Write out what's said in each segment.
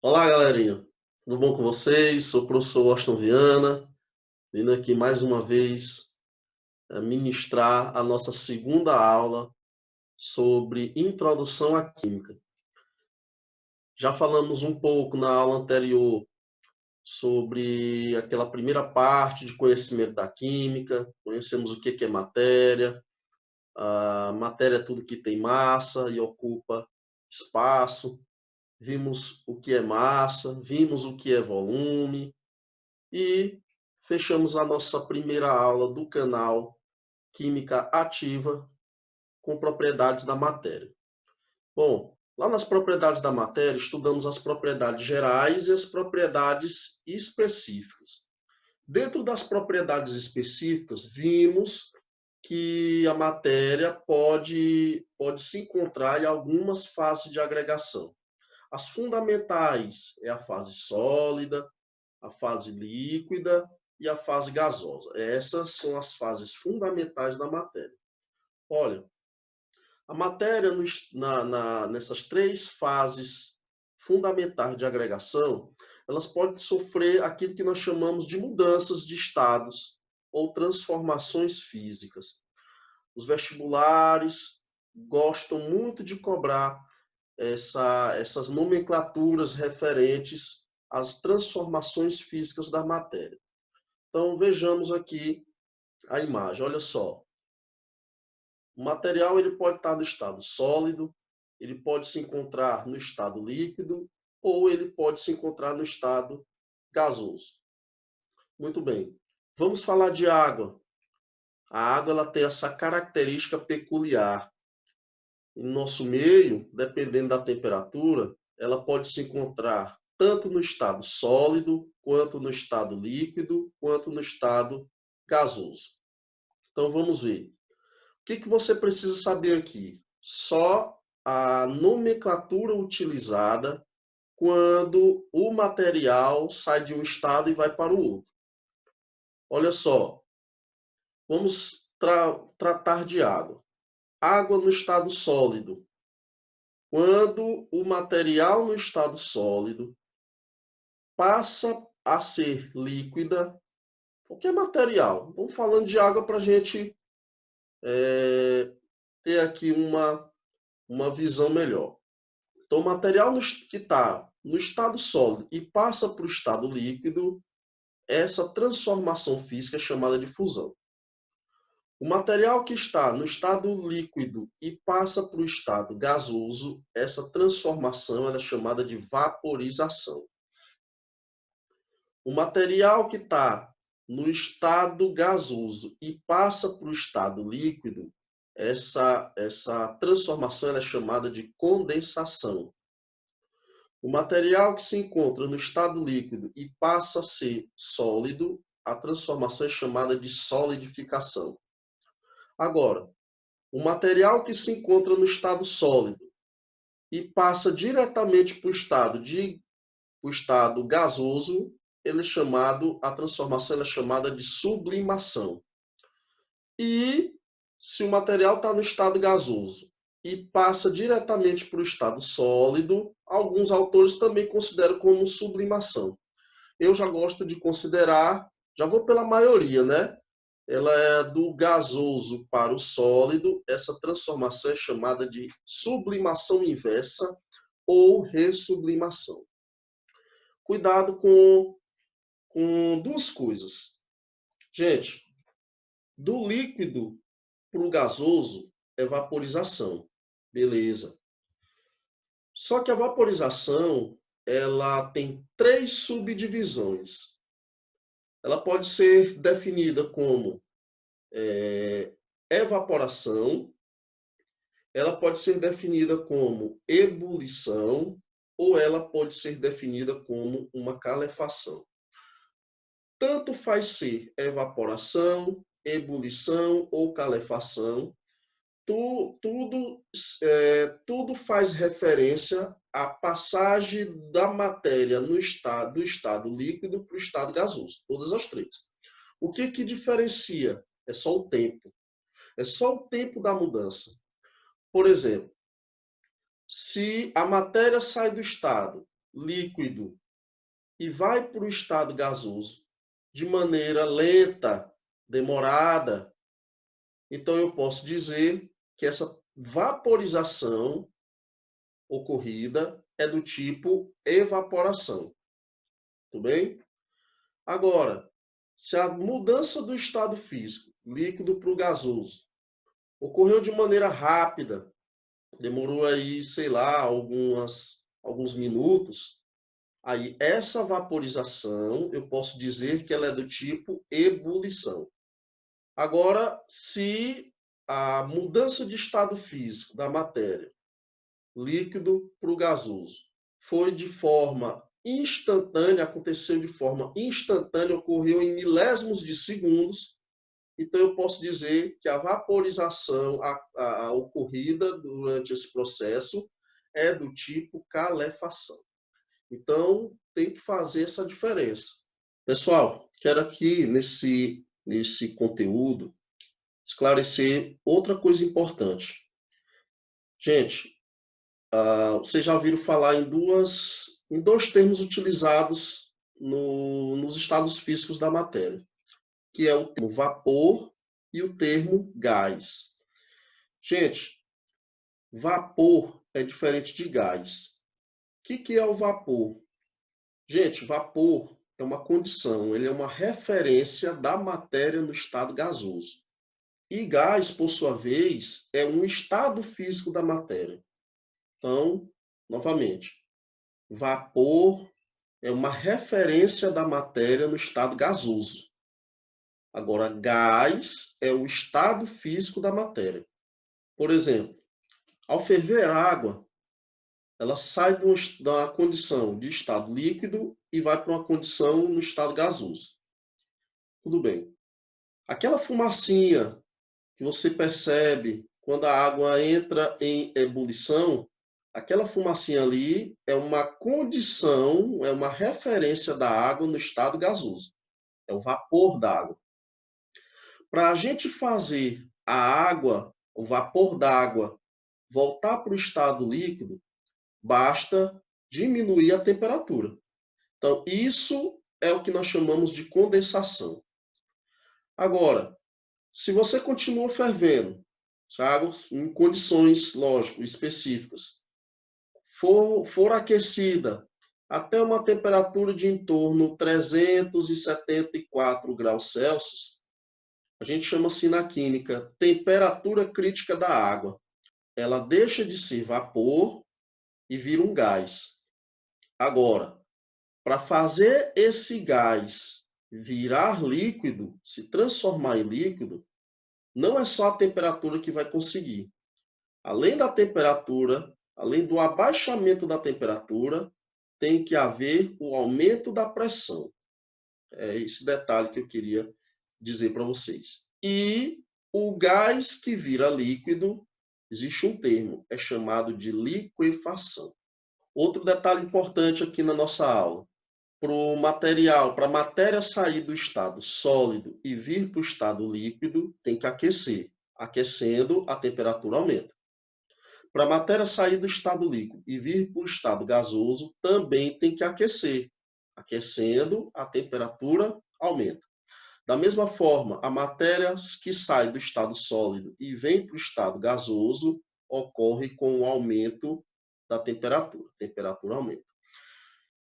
Olá, galerinha. Tudo bom com vocês? Sou o professor Washington Viana, vindo aqui mais uma vez ministrar a nossa segunda aula sobre Introdução à Química. Já falamos um pouco na aula anterior sobre aquela primeira parte de conhecimento da química, conhecemos o que é matéria. A matéria é tudo que tem massa e ocupa espaço. Vimos o que é massa, vimos o que é volume, e fechamos a nossa primeira aula do canal Química Ativa com propriedades da matéria. Bom, lá nas propriedades da matéria, estudamos as propriedades gerais e as propriedades específicas. Dentro das propriedades específicas, vimos que a matéria pode se encontrar em algumas fases de agregação. As fundamentais é a fase sólida, a fase líquida e a fase gasosa. Essas são as fases fundamentais da matéria. Olha, a matéria nessas três fases fundamentais de agregação, elas podem sofrer aquilo que nós chamamos de mudanças de estados ou transformações físicas. Os vestibulares gostam muito de cobrar essas nomenclaturas referentes às transformações físicas da matéria. Então, vejamos aqui a imagem. Olha só. O material ele pode estar no estado sólido, ele pode se encontrar no estado líquido ou ele pode se encontrar no estado gasoso. Muito bem. Vamos falar de água. A água ela tem essa característica peculiar. Em nosso meio, dependendo da temperatura, ela pode se encontrar tanto no estado sólido, quanto no estado líquido, quanto no estado gasoso. Então, vamos ver. O que você precisa saber aqui? Só a nomenclatura utilizada quando o material sai de um estado e vai para o outro. Olha só, vamos tratar de água. Água no estado sólido. Quando o material no estado sólido passa a ser líquida, o que é material? Vamos falando de água para a gente ter aqui uma visão melhor. Então, o material que está no estado sólido e passa para o estado líquido, essa transformação física é chamada de fusão. O material que está no estado líquido e passa para o estado gasoso, essa transformação é chamada de vaporização. O material que está no estado gasoso e passa para o estado líquido, essa transformação é chamada de condensação. O material que se encontra no estado líquido e passa a ser sólido, a transformação é chamada de solidificação. Agora, o material que se encontra no estado sólido e passa diretamente para o estado gasoso, a transformação é chamada de sublimação. E se o material está no estado gasoso e passa diretamente para o estado sólido, alguns autores também consideram como sublimação. Eu já gosto de considerar, já vou pela maioria, né? Ela é do gasoso para o sólido, essa transformação é chamada de sublimação inversa ou ressublimação. Cuidado com duas coisas. Gente, do líquido para o gasoso é vaporização, beleza. Só que a vaporização, ela tem três subdivisões. Ela pode ser definida como evaporação, ela pode ser definida como ebulição, ou ela pode ser definida como uma calefação. Tanto faz ser evaporação, ebulição ou calefação, tudo faz referência à passagem da matéria do estado líquido para o estado gasoso, todas as três. O que diferencia? É só o tempo. É só o tempo da mudança. Por exemplo, se a matéria sai do estado líquido e vai para o estado gasoso de maneira lenta, demorada, então eu posso dizer que essa vaporização ocorrida é do tipo evaporação. Tudo bem? Agora, se a mudança do estado físico, líquido para o gasoso, ocorreu de maneira rápida, demorou aí, sei lá, alguns minutos, aí essa vaporização, eu posso dizer que ela é do tipo ebulição. Agora, se a mudança de estado físico da matéria, líquido para o gasoso, foi de forma instantânea, aconteceu de forma instantânea, ocorreu em milésimos de segundos, então eu posso dizer que a vaporização a ocorrida durante esse processo é do tipo calefação. Então, tem que fazer essa diferença. Pessoal, quero aqui nesse conteúdo esclarecer outra coisa importante. Gente, vocês já ouviram falar em dois termos utilizados nos estados físicos da matéria, que é o termo vapor e o termo gás. Gente, vapor é diferente de gás. O que é o vapor? Gente, vapor é uma condição, ele é uma referência da matéria no estado gasoso. E gás, por sua vez, é um estado físico da matéria. Então, novamente, vapor é uma referência da matéria no estado gasoso. Agora, gás é o estado físico da matéria. Por exemplo, ao ferver água, ela sai da condição de estado líquido e vai para uma condição no estado gasoso. Tudo bem. Aquela fumacinha que você percebe quando a água entra em ebulição, aquela fumacinha ali é uma condição, é uma referência da água no estado gasoso. É o vapor da água. Para a gente fazer a água, o vapor da água, voltar para o estado líquido, basta diminuir a temperatura. Então, isso é o que nós chamamos de condensação. Agora, se você continua fervendo, sabe, em condições, lógico, específicas, for aquecida até uma temperatura de em torno de 374 graus Celsius, a gente chama assim na química temperatura crítica da água. Ela deixa de ser vapor e vira um gás. Agora, para fazer esse gás virar líquido, se transformar em líquido, não é só a temperatura que vai conseguir. Além da temperatura, além do abaixamento da temperatura, tem que haver o aumento da pressão. É esse detalhe que eu queria dizer para vocês. E o gás que vira líquido, existe um termo, é chamado de liquefação. Outro detalhe importante aqui na nossa aula. Para a matéria sair do estado sólido e vir para o estado líquido, tem que aquecer. Aquecendo, a temperatura aumenta. Para a matéria sair do estado líquido e vir para o estado gasoso, também tem que aquecer. Aquecendo, a temperatura aumenta. Da mesma forma, a matéria que sai do estado sólido e vem para o estado gasoso, ocorre com o aumento da temperatura. A temperatura aumenta.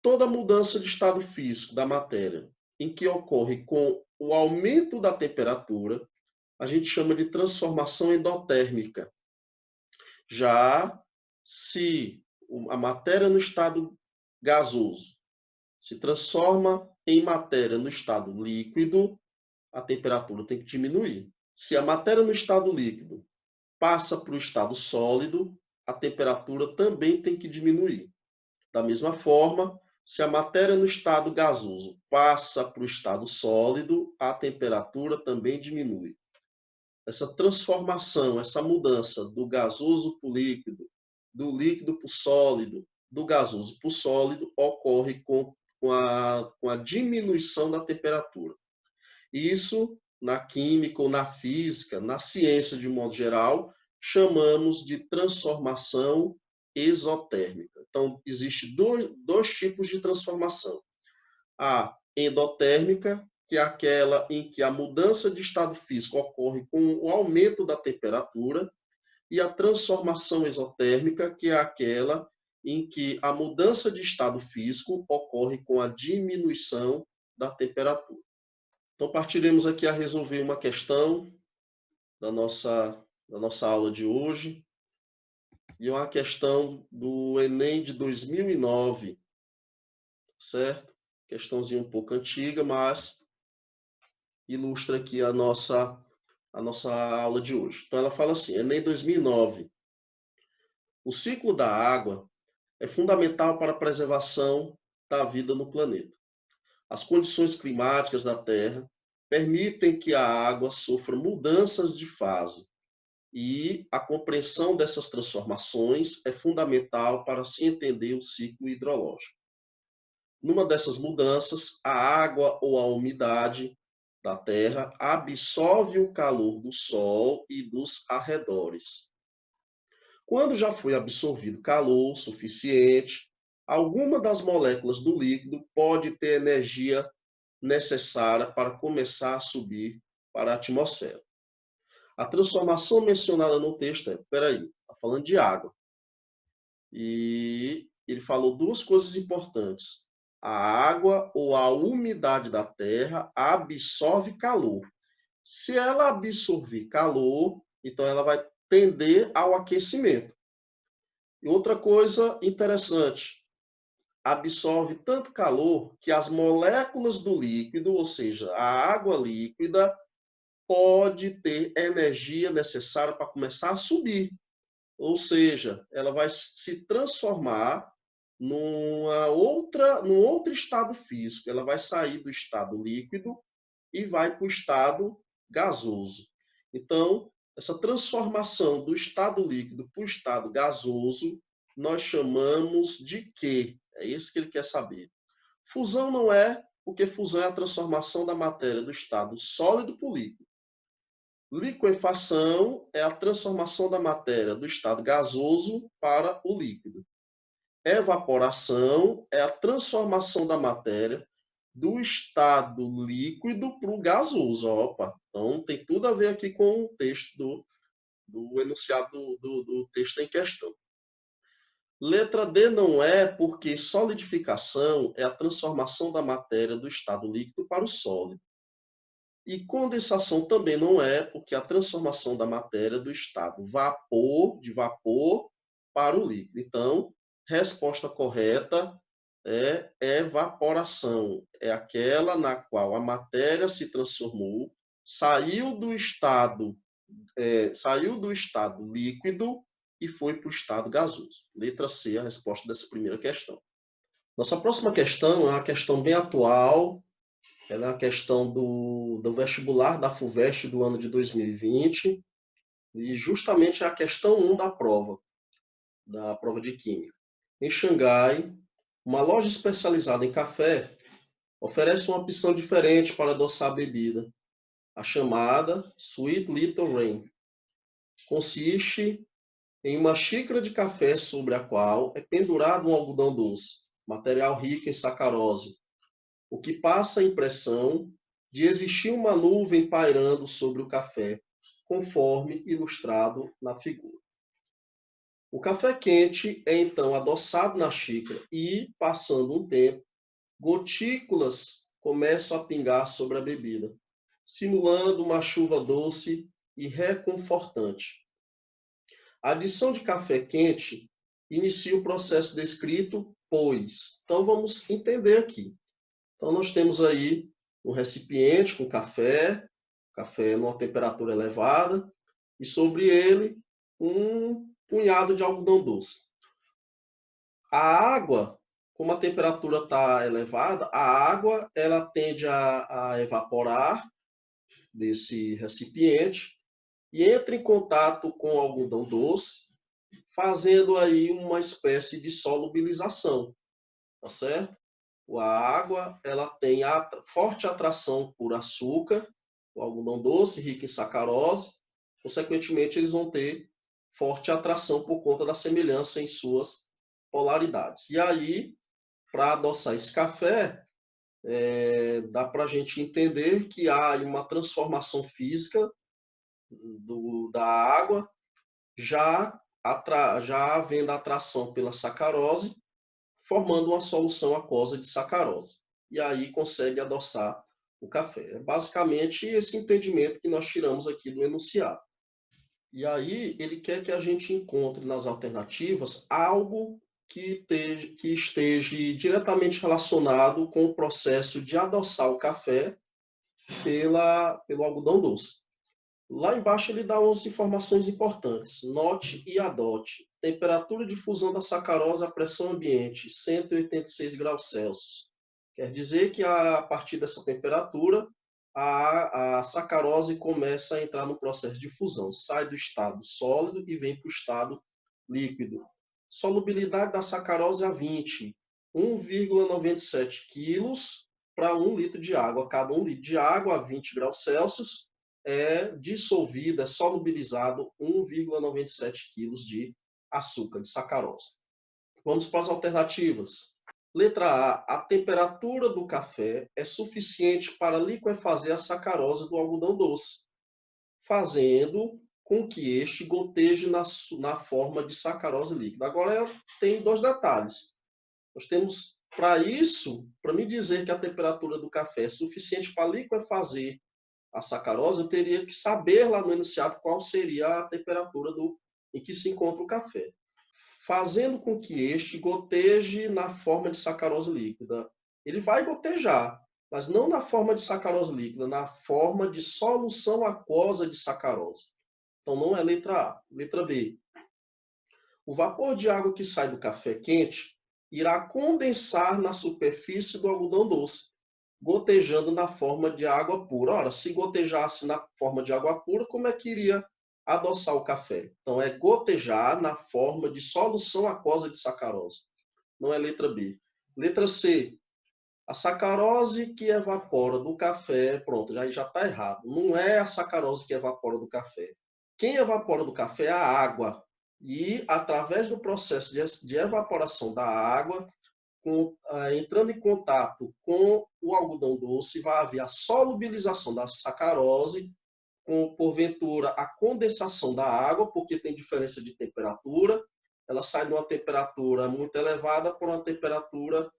Toda mudança de estado físico da matéria em que ocorre com o aumento da temperatura, a gente chama de transformação endotérmica. Já se a matéria no estado gasoso se transforma em matéria no estado líquido, a temperatura tem que diminuir. Se a matéria no estado líquido passa para o estado sólido, a temperatura também tem que diminuir. Da mesma forma, se a matéria no estado gasoso passa para o estado sólido, a temperatura também diminui. Essa transformação, essa mudança do gasoso para o líquido, do líquido para o sólido, do gasoso para o sólido, ocorre com a diminuição da temperatura. Isso, na química ou na física, na ciência de modo geral, chamamos de transformação exotérmica. Então, existe dois tipos de transformação. A endotérmica, que é aquela em que a mudança de estado físico ocorre com o aumento da temperatura, e a transformação exotérmica, que é aquela em que a mudança de estado físico ocorre com a diminuição da temperatura. Então, partiremos aqui a resolver uma questão da nossa aula de hoje, e é uma questão do Enem de 2009, certo? Questãozinha um pouco antiga, mas ilustra aqui a nossa aula de hoje. Então, ela fala assim, Enem 2009. O ciclo da água é fundamental para a preservação da vida no planeta. As condições climáticas da Terra permitem que a água sofra mudanças de fase, e a compreensão dessas transformações é fundamental para se entender o ciclo hidrológico. Numa dessas mudanças, a água ou a umidade da terra absorve o calor do sol e dos arredores. Quando já foi absorvido calor suficiente, alguma das moléculas do líquido pode ter energia necessária para começar a subir para a atmosfera. A transformação mencionada no texto está falando de água. E ele falou duas coisas importantes. A água ou a umidade da terra absorve calor. Se ela absorver calor, então ela vai tender ao aquecimento. E outra coisa interessante, absorve tanto calor que as moléculas do líquido, ou seja, a água líquida, pode ter energia necessária para começar a subir. Ou seja, ela vai se transformar num outro estado físico. Ela vai sair do estado líquido e vai para o estado gasoso. Então, essa transformação do estado líquido para o estado gasoso, nós chamamos de quê? É isso que ele quer saber. Fusão não é, porque fusão é a transformação da matéria do estado sólido para o líquido. Liquefação é a transformação da matéria do estado gasoso para o líquido. Evaporação é a transformação da matéria do estado líquido para o gasoso. Opa, então tem tudo a ver aqui com o texto do enunciado do texto em questão. Letra D não é, porque solidificação é a transformação da matéria do estado líquido para o sólido. E condensação também não é, porque a transformação da matéria do estado de vapor para o líquido. Então, resposta correta é evaporação. É aquela na qual a matéria se transformou, saiu do estado líquido e foi para o estado gasoso. Letra C, a resposta dessa primeira questão. Nossa próxima questão é uma questão bem atual. Ela é a questão do vestibular da FUVEST do ano de 2020, e justamente é a questão 1 da prova de Química. Em Xangai, uma loja especializada em café oferece uma opção diferente para adoçar a bebida, a chamada Sweet Little Rain. Consiste em uma xícara de café sobre a qual é pendurado um algodão doce, material rico em sacarose, o que passa a impressão de existir uma nuvem pairando sobre o café, conforme ilustrado na figura. O café quente é então adoçado na xícara e, passando um tempo, gotículas começam a pingar sobre a bebida, simulando uma chuva doce e reconfortante. A adição de café quente inicia o processo descrito, pois. Então, vamos entender aqui. Então, nós temos aí um recipiente com café numa temperatura elevada, e sobre ele um punhado de algodão doce. A água, como a temperatura está elevada, a água ela tende a evaporar desse recipiente e entra em contato com o algodão doce, fazendo aí uma espécie de solubilização, tá certo? A água ela tem forte atração por açúcar, o algodão doce, rico em sacarose, consequentemente eles vão ter forte atração por conta da semelhança em suas polaridades. E aí, para adoçar esse café, dá para a gente entender que há uma transformação física da água, já havendo atração pela sacarose, formando uma solução aquosa de sacarose. E aí consegue adoçar o café. É basicamente esse entendimento que nós tiramos aqui do enunciado. E aí ele quer que a gente encontre nas alternativas algo que esteja diretamente relacionado com o processo de adoçar o café pelo algodão doce. Lá embaixo ele dá umas informações importantes. Note e adote. Temperatura de fusão da sacarose à pressão ambiente, 186 graus Celsius. Quer dizer que a partir dessa temperatura, a sacarose começa a entrar no processo de fusão. Sai do estado sólido e vem para o estado líquido. Solubilidade da sacarose a 20. 1,97 quilos para 1 litro de água. Cada 1 litro de água a 20 graus Celsius é dissolvido, é solubilizado 1,97 quilos de açúcar, de sacarose. Vamos para as alternativas. Letra A. A temperatura do café é suficiente para liquefazer a sacarose do algodão doce, fazendo com que este goteje na forma de sacarose líquida. Agora tem dois detalhes. Nós temos, para isso, para me dizer que a temperatura do café é suficiente para liquefazer a sacarose, eu teria que saber lá no enunciado qual seria a temperatura em que se encontra o café, fazendo com que este goteje na forma de sacarose líquida. Ele vai gotejar, mas não na forma de sacarose líquida, na forma de solução aquosa de sacarose. Então não é letra A. Letra B. O vapor de água que sai do café quente irá condensar na superfície do algodão doce, gotejando na forma de água pura. Ora, se gotejasse na forma de água pura, como é que iria adoçar o café? Então, é gotejar na forma de solução aquosa de sacarose. Não é letra B. Letra C. A sacarose que evapora do café, pronto, já está errado. Não é a sacarose que evapora do café. Quem evapora do café é a água. E, através do processo de evaporação da água, entrando em contato com o algodão doce, vai haver a solubilização da sacarose, com, porventura, a condensação da água, porque tem diferença de temperatura. Ela sai de uma temperatura muito elevada para uma temperatura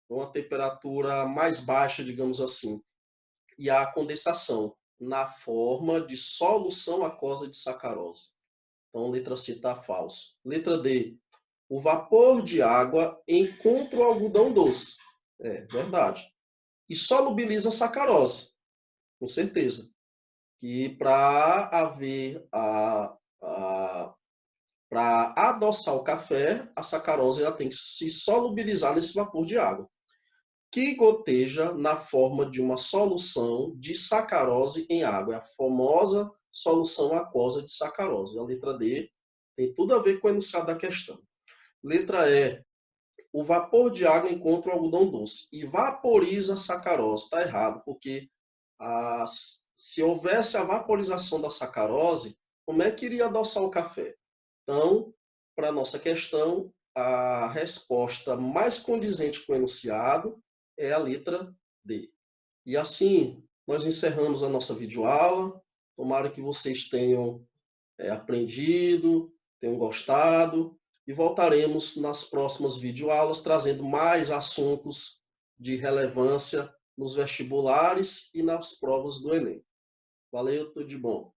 uma temperatura mais baixa, digamos assim. E a condensação na forma de solução aquosa de sacarose. Então, letra C está falso. Letra D. O vapor de água encontra o algodão doce. É verdade. E solubiliza a sacarose, com certeza. E para haver para adoçar o café, a sacarose ela tem que se solubilizar nesse vapor de água, que goteja na forma de uma solução de sacarose em água. É a famosa solução aquosa de sacarose. A letra D tem tudo a ver com o enunciado da questão. Letra E. O vapor de água encontra o algodão doce e vaporiza a sacarose. Está errado, porque se houvesse a vaporização da sacarose, como é que iria adoçar o café? Então, para a nossa questão, a resposta mais condizente com o enunciado é a letra D. E assim, nós encerramos a nossa videoaula. Tomara que vocês tenham aprendido, tenham gostado. E voltaremos nas próximas videoaulas trazendo mais assuntos de relevância nos vestibulares e nas provas do Enem. Valeu, tudo de bom.